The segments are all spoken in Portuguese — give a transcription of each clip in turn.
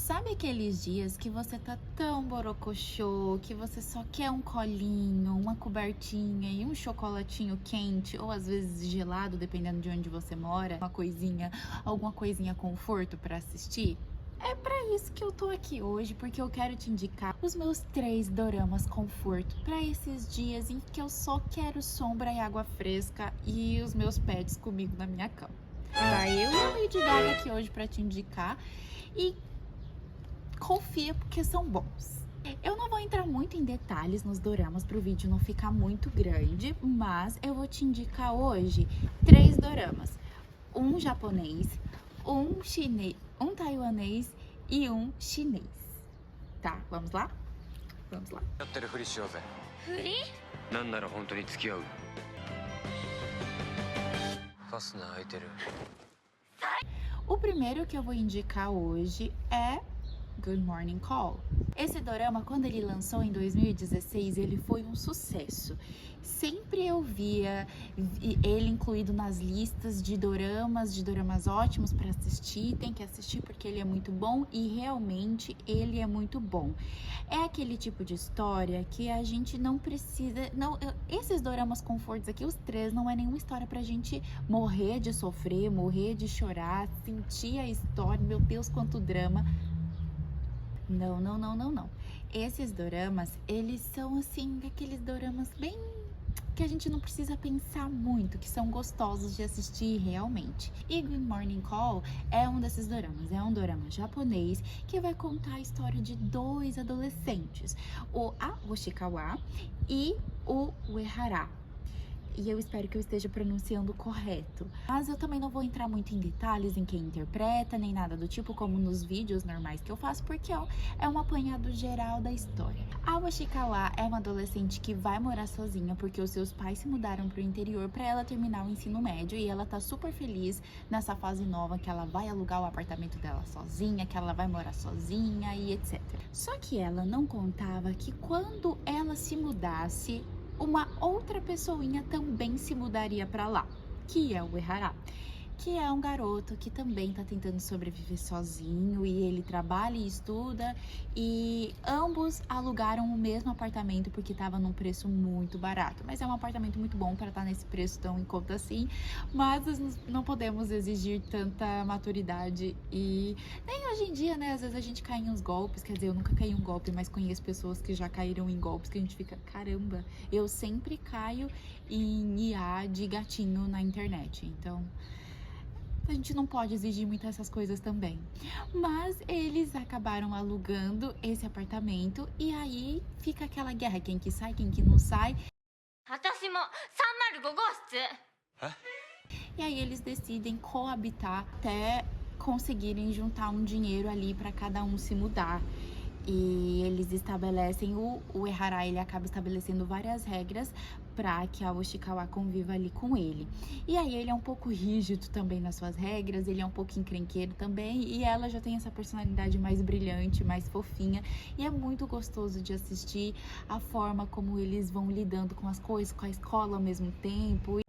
Sabe aqueles dias que você tá tão borocochô, que você só quer um colinho, uma cobertinha e um chocolatinho quente, ou às vezes gelado, dependendo de onde você mora, uma coisinha, alguma coisinha conforto pra assistir? É pra isso que eu tô aqui hoje, porque eu quero te indicar os meus 3 doramas conforto pra esses dias em que eu só quero sombra e água fresca e os meus pets comigo na minha cama. Tá eu e a Lady Gaga aqui hoje pra te indicar. E confia porque são bons. Eu não vou entrar muito em detalhes nos doramas para o vídeo não ficar muito grande, mas eu vou te indicar hoje 3 doramas. Um japonês, um chinês, um taiwanês e um chinês. Tá, vamos lá? Vamos lá. やってるふりしようぜ。ふり？なんなら本当に付き合う。ファスナー開いてる。 O primeiro que eu vou indicar hoje é Good Morning Call. Esse dorama, quando ele lançou em 2016, ele foi um sucesso. Sempre eu via ele incluído nas listas de doramas ótimos para assistir. Tem que assistir porque ele é muito bom e realmente ele é muito bom. É aquele tipo de história que a gente não precisa... esses doramas confortos aqui, os 3, não é nenhuma história pra gente morrer de sofrer, morrer de chorar, sentir a história. Meu Deus, quanto drama. Não. Esses doramas, eles são assim, aqueles doramas bem que a gente não precisa pensar muito, que são gostosos de assistir realmente. E Good Morning Call é um desses doramas, é um dorama japonês que vai contar a história de 2 adolescentes, o Aoshikawa e o Uehara. E eu espero que eu esteja pronunciando correto. Mas eu também não vou entrar muito em detalhes em quem interpreta, nem nada do tipo, como nos vídeos normais que eu faço, porque é um apanhado geral da história. A Washikawa é uma adolescente que vai morar sozinha, porque os seus pais se mudaram para o interior para ela terminar o ensino médio, e ela tá super feliz nessa fase nova, que ela vai alugar o apartamento dela sozinha, que ela vai morar sozinha e etc. Só que ela não contava que quando ela se mudasse, uma outra pessoinha também se mudaria para lá, que é o Uehara, que é um garoto que também tá tentando sobreviver sozinho, e ele trabalha e estuda, e ambos alugaram o mesmo apartamento porque tava num preço muito barato, mas é um apartamento muito bom para estar nesse preço tão em conta assim, mas não podemos exigir tanta maturidade, e nem hoje em dia, né, às vezes a gente cai em uns golpes, quer dizer, eu nunca caí em um golpe, mas conheço pessoas que já caíram em golpes que a gente fica, caramba, eu sempre caio em IA de gatinho na internet, então a gente não pode exigir muito essas coisas também. Mas eles acabaram alugando esse apartamento, e aí fica aquela guerra, quem que sai, quem que não sai. 私も305号室。E aí eles decidem coabitar até conseguirem juntar um dinheiro ali para cada um se mudar. E eles estabelecem, o Uehara, ele acaba estabelecendo várias regras para que a Oshikawa conviva ali com ele. E aí ele é um pouco rígido também nas suas regras, ele é um pouco encrenqueiro também, e ela já tem essa personalidade mais brilhante, mais fofinha, e é muito gostoso de assistir a forma como eles vão lidando com as coisas, com a escola ao mesmo tempo.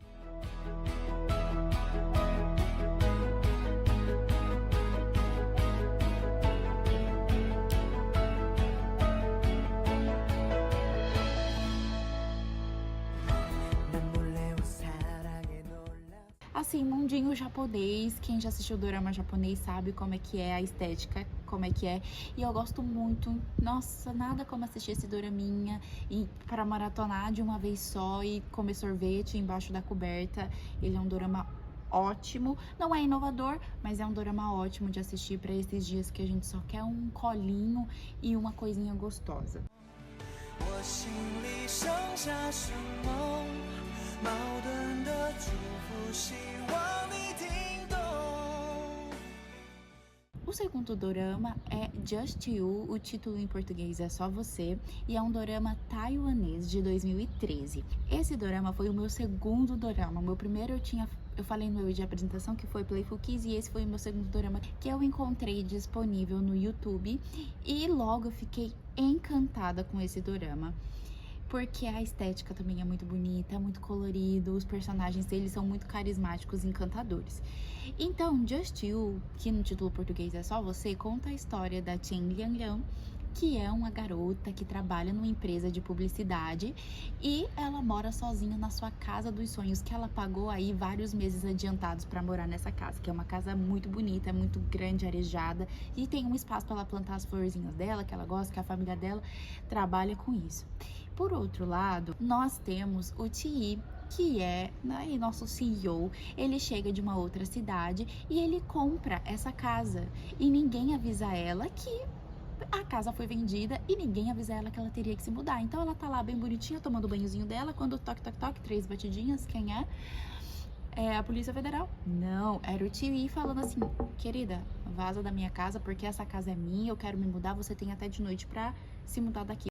Assim, mundinho japonês, quem já assistiu dorama japonês sabe como é que é a estética, como é que é. E eu gosto muito, nossa, nada como assistir esse doraminha e para maratonar de uma vez só e comer sorvete embaixo da coberta. Ele é um dorama ótimo, não é inovador, mas é um dorama ótimo de assistir para esses dias que a gente só quer um colinho e uma coisinha gostosa. O segundo dorama é Just You, o título em português é Só Você, e é um dorama taiwanês de 2013. Esse dorama foi o meu segundo dorama. O meu primeiro eu falei no meu vídeo de apresentação que foi Playful Kiss, e esse foi o meu segundo dorama que eu encontrei disponível no YouTube, e logo eu fiquei encantada com esse dorama. porque a estética também é muito bonita, é muito colorido, os personagens deles são muito carismáticos e encantadores. Então, Just You, que no título português é Só Você, conta a história da Chen Lianliang, que é uma garota que trabalha numa empresa de publicidade e ela mora sozinha na sua casa dos sonhos, que ela pagou aí vários meses adiantados para morar nessa casa, que é uma casa muito bonita, é muito grande, arejada, e tem um espaço para ela plantar as florzinhas dela, que ela gosta, que a família dela trabalha com isso. Por outro lado, nós temos o Ti, que é, né, nosso CEO. Ele chega de uma outra cidade e ele compra essa casa e ninguém avisa ela que a casa foi vendida e ninguém avisa ela que ela teria que se mudar. Então ela tá lá bem bonitinha, tomando o banhozinho dela, quando toque, toque, toque, 3 batidinhas, quem é? É a Polícia Federal. Não, era o Tio falando assim: querida, vaza da minha casa porque essa casa é minha, eu quero me mudar, você tem até de noite pra se mudar daqui.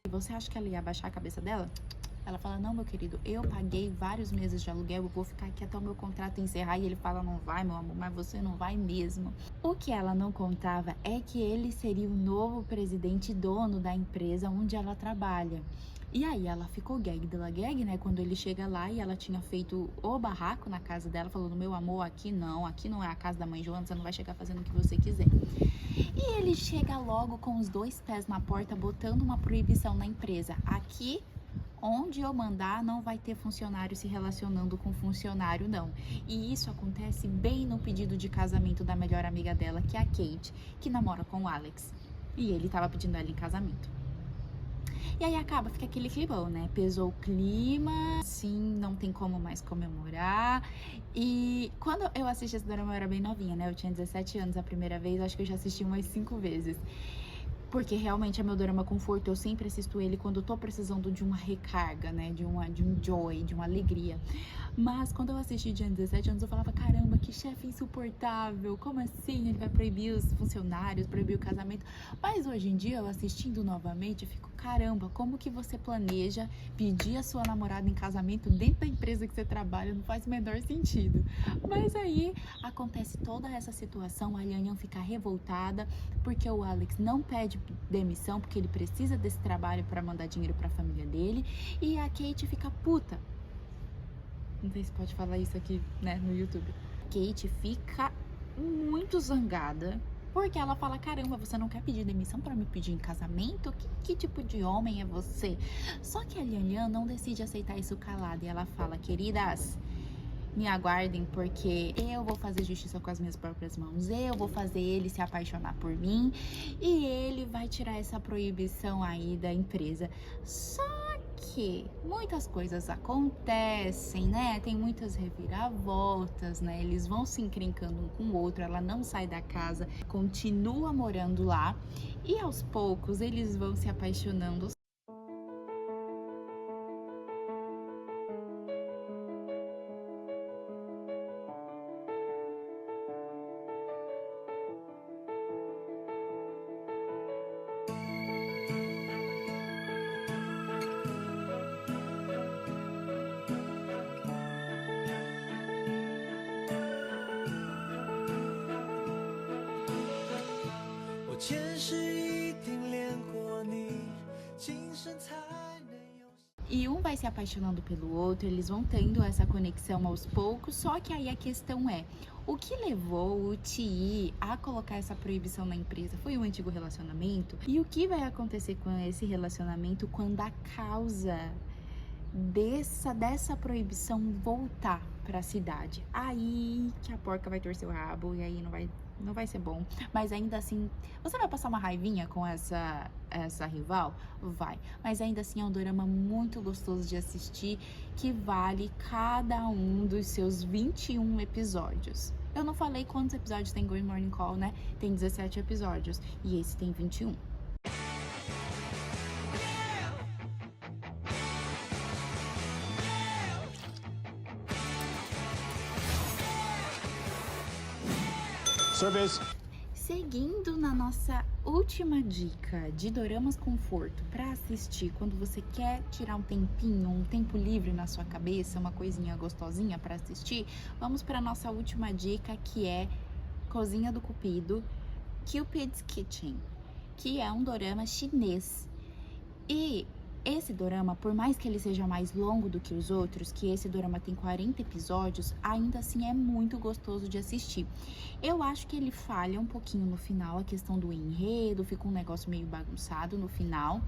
Você acha que ela ia abaixar a cabeça dela? Ela fala: não, meu querido, eu paguei vários meses de aluguel, eu vou ficar aqui até o meu contrato encerrar. E ele fala: não vai, meu amor, mas você não vai mesmo. O que ela não contava é que ele seria o novo presidente e dono da empresa onde ela trabalha. E aí ela ficou gag dela gag, né? Quando ele chega lá e ela tinha feito o barraco na casa dela, falando: meu amor, aqui não é a casa da mãe Joana, você não vai chegar fazendo o que você quiser. E ele chega logo com os 2 pés na porta, botando uma proibição na empresa: aqui onde eu mandar, não vai ter funcionário se relacionando com funcionário, não. E isso acontece bem no pedido de casamento da melhor amiga dela, que é a Kate, que namora com o Alex. E ele tava pedindo ela em casamento. E aí fica aquele climão, né? Pesou o clima, sim, não tem como mais comemorar. E quando eu assisti esse drama, eu era bem novinha, né? Eu tinha 17 anos a primeira vez, acho que eu já assisti umas 5 vezes. Porque realmente é meu drama conforto, eu sempre assisto ele quando eu tô precisando de uma recarga, né? De um joy, de uma alegria. Mas quando eu assisti de 17 anos, eu falava: caramba, que chefe insuportável, como assim? Ele vai proibir os funcionários, proibir o casamento. Mas hoje em dia, eu assistindo novamente, eu fico: caramba, como que você planeja pedir a sua namorada em casamento dentro da empresa que você trabalha? Não faz o menor sentido. Mas aí acontece toda essa situação, a Lianliang fica revoltada porque o Alex não pede demissão, porque ele precisa desse trabalho para mandar dinheiro para a família dele, e a Kate fica puta. Não sei se pode falar isso aqui, né, no YouTube. Kate fica muito zangada, porque ela fala: caramba, você não quer pedir demissão para me pedir em casamento? Que tipo de homem é você? Só que a Lianliang não decide aceitar isso calada, e ela fala: queridas, me aguardem, porque eu vou fazer justiça com as minhas próprias mãos, eu vou fazer ele se apaixonar por mim e ele vai tirar essa proibição aí da empresa. Só que muitas coisas acontecem, né? Tem muitas reviravoltas, né? Eles vão se encrencando um com o outro, ela não sai da casa, continua morando lá e aos poucos eles vão se apaixonando. E um vai se apaixonando pelo outro, eles vão tendo essa conexão aos poucos, só que aí a questão é: o que levou o Ti a colocar essa proibição na empresa? Foi o antigo relacionamento? E o que vai acontecer com esse relacionamento quando a causa dessa proibição voltar para a cidade? Aí que a porca vai torcer o rabo e aí não vai ser bom. Mas ainda assim, você vai passar uma raivinha com essa rival? Vai. Mas ainda assim é um dorama muito gostoso de assistir, que vale cada um dos seus 21 episódios. Eu não falei quantos episódios tem Good Morning Call, né? Tem 17 episódios e esse tem 21. Service. Seguindo na nossa última dica de doramas conforto para assistir quando você quer tirar um tempinho, um tempo livre na sua cabeça, uma coisinha gostosinha para assistir, vamos para nossa última dica, que é Cozinha do Cupido, Cupid's Kitchen, que é um dorama chinês. E esse dorama, por mais que ele seja mais longo do que os outros, que esse dorama tem 40 episódios, ainda assim é muito gostoso de assistir. Eu acho que ele falha um pouquinho no final, a questão do enredo, fica um negócio meio bagunçado no final.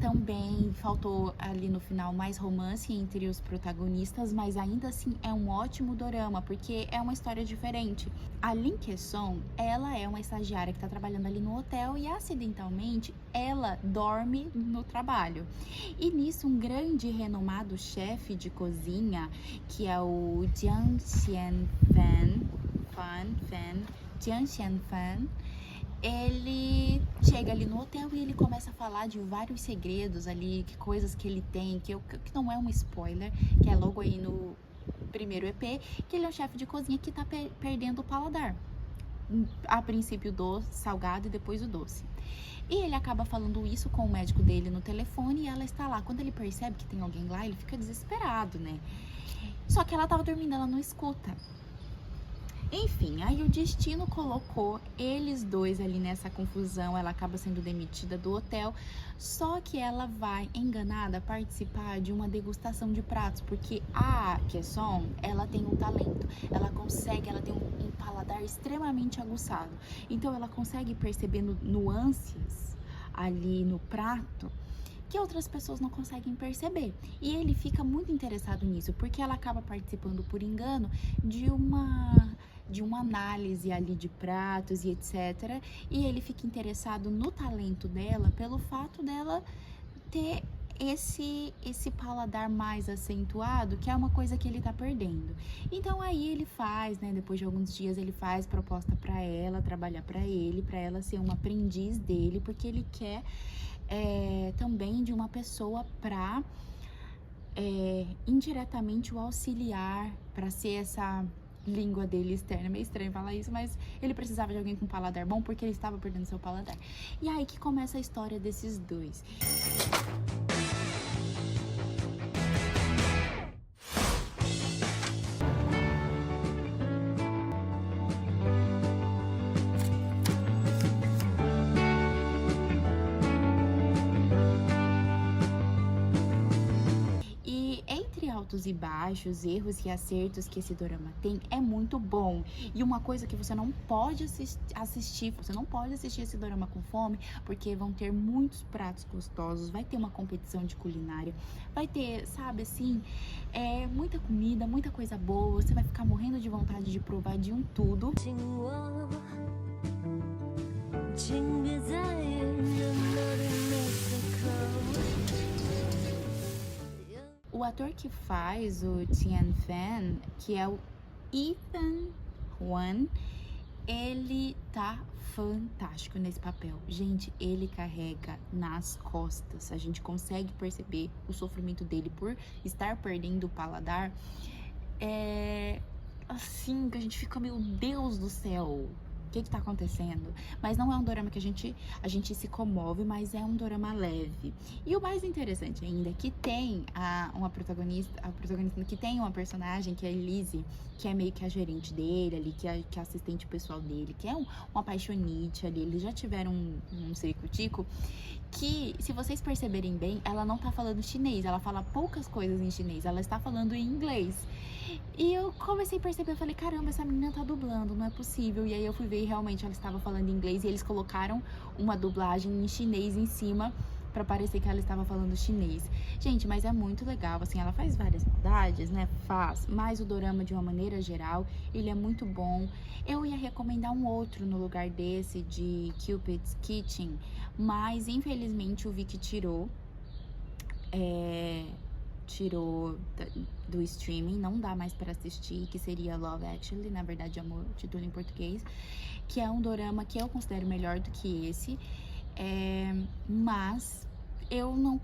Também faltou ali no final mais romance entre os protagonistas, mas ainda assim é um ótimo dorama, porque é uma história diferente. A Lin Que-song, ela é uma estagiária que tá trabalhando ali no hotel e acidentalmente ela dorme no trabalho. E nisso um grande renomado chefe de cozinha, que é o Jiang Xianfan, ele chega ali no hotel e ele começa a falar de vários segredos ali, que coisas que ele tem, que não é um spoiler, que é logo aí no primeiro EP, que ele é um chefe de cozinha que tá perdendo o paladar. A princípio do salgado e depois o doce. E ele acaba falando isso com o médico dele no telefone e ela está lá. Quando ele percebe que tem alguém lá, ele fica desesperado, né? Só que ela tava dormindo, ela não escuta. Enfim, aí o destino colocou eles dois ali nessa confusão, ela acaba sendo demitida do hotel, só que ela vai, enganada, participar de uma degustação de pratos, porque a Que-song, ela tem um talento, ela tem um paladar extremamente aguçado, então ela consegue perceber nuances ali no prato que outras pessoas não conseguem perceber. E ele fica muito interessado nisso, porque ela acaba participando por engano de uma análise ali de pratos e etc. E ele fica interessado no talento dela pelo fato dela ter esse paladar mais acentuado, que é uma coisa que ele tá perdendo. Então aí ele faz, né, depois de alguns dias ele faz proposta para ela, trabalhar para ela ser uma aprendiz dele, porque ele quer também de uma pessoa para indiretamente o auxiliar, para ser essa língua dele externa. Meio estranho falar isso, mas ele precisava de alguém com paladar bom porque ele estava perdendo seu paladar. E aí que começa a história desses dois. Altos e baixos, erros e acertos que esse dorama tem, é muito bom. E uma coisa que você não pode assistir, você não pode assistir esse dorama com fome, porque vão ter muitos pratos gostosos, vai ter uma competição de culinária, vai ter, sabe, assim, muita comida, muita coisa boa, você vai ficar morrendo de vontade de provar de um tudo. O ator que faz o Tian Fan, que é o Ethan Huan, ele tá fantástico nesse papel. Gente, ele carrega nas costas. A gente consegue perceber o sofrimento dele por estar perdendo o paladar. Assim, que a gente fica, meu Deus do céu, o que tá acontecendo? Mas não é um dorama que a gente se comove, mas é um dorama leve. E o mais interessante ainda é que tem a protagonista que tem uma personagem, que é a Elise, que é meio que a gerente dele ali, que é a assistente pessoal dele, que é um apaixonite ali. Eles já tiveram um circo-tico, que, se vocês perceberem bem, ela não tá falando chinês, ela fala poucas coisas em chinês, ela está falando em inglês. E eu comecei a perceber, eu falei, caramba, essa menina tá dublando, não é possível. E aí eu fui ver e realmente ela estava falando inglês e eles colocaram uma dublagem em chinês em cima pra parecer que ela estava falando chinês. Gente, mas é muito legal, assim, ela faz várias maldades, né? Faz, mas o dorama, de uma maneira geral, ele é muito bom. Eu ia recomendar um outro no lugar desse, de Cupid's Kitchen, mas infelizmente o Viki tirou do streaming, não dá mais para assistir, que seria Love Actually, na verdade, Amor, título em português, que é um dorama que eu considero melhor do que esse, mas eu não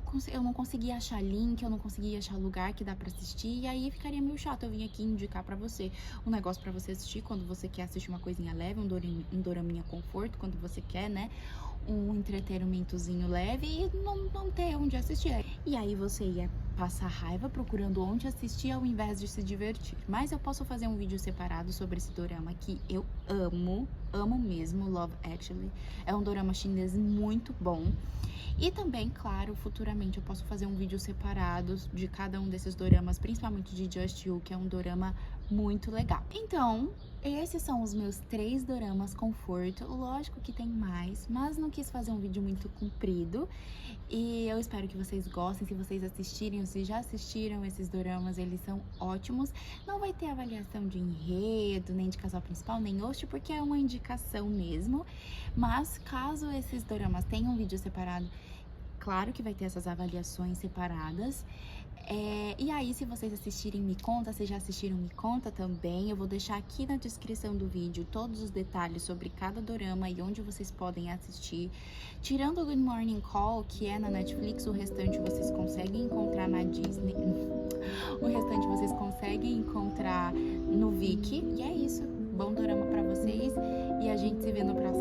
conseguia achar link, eu não conseguia achar lugar que dá pra assistir, e aí ficaria meio chato eu vim aqui indicar pra você um negócio pra você assistir quando você quer assistir uma coisinha leve, um doraminha conforto, quando você quer, né, um entretenimentozinho leve e não ter onde assistir. E aí você ia passar raiva procurando onde assistir ao invés de se divertir. Mas eu posso fazer um vídeo separado sobre esse dorama que eu amo mesmo, Love Actually. É um dorama chinês muito bom. E também, claro, futuramente eu posso fazer um vídeo separado de cada um desses doramas, principalmente de Just You, que é um dorama muito legal. Então, esses são os meus 3 doramas conforto. Lógico que tem mais, mas não quis fazer um vídeo muito comprido. E eu espero que vocês gostem. Se vocês assistirem ou se já assistiram esses doramas, eles são ótimos. Não vai ter avaliação de enredo, nem de casal principal, nem host, porque é uma indicação mesmo. Mas caso esses doramas tenham um vídeo separado, claro que vai ter essas avaliações separadas. E aí, se vocês assistirem, me conta. Se já assistiram, me conta também. Eu vou deixar aqui na descrição do vídeo todos os detalhes sobre cada dorama e onde vocês podem assistir. Tirando o Good Morning Call, que é na Netflix, o restante vocês conseguem encontrar na Disney. O restante vocês conseguem encontrar no Viki. E é isso. Bom dorama pra vocês. E a gente se vê no próximo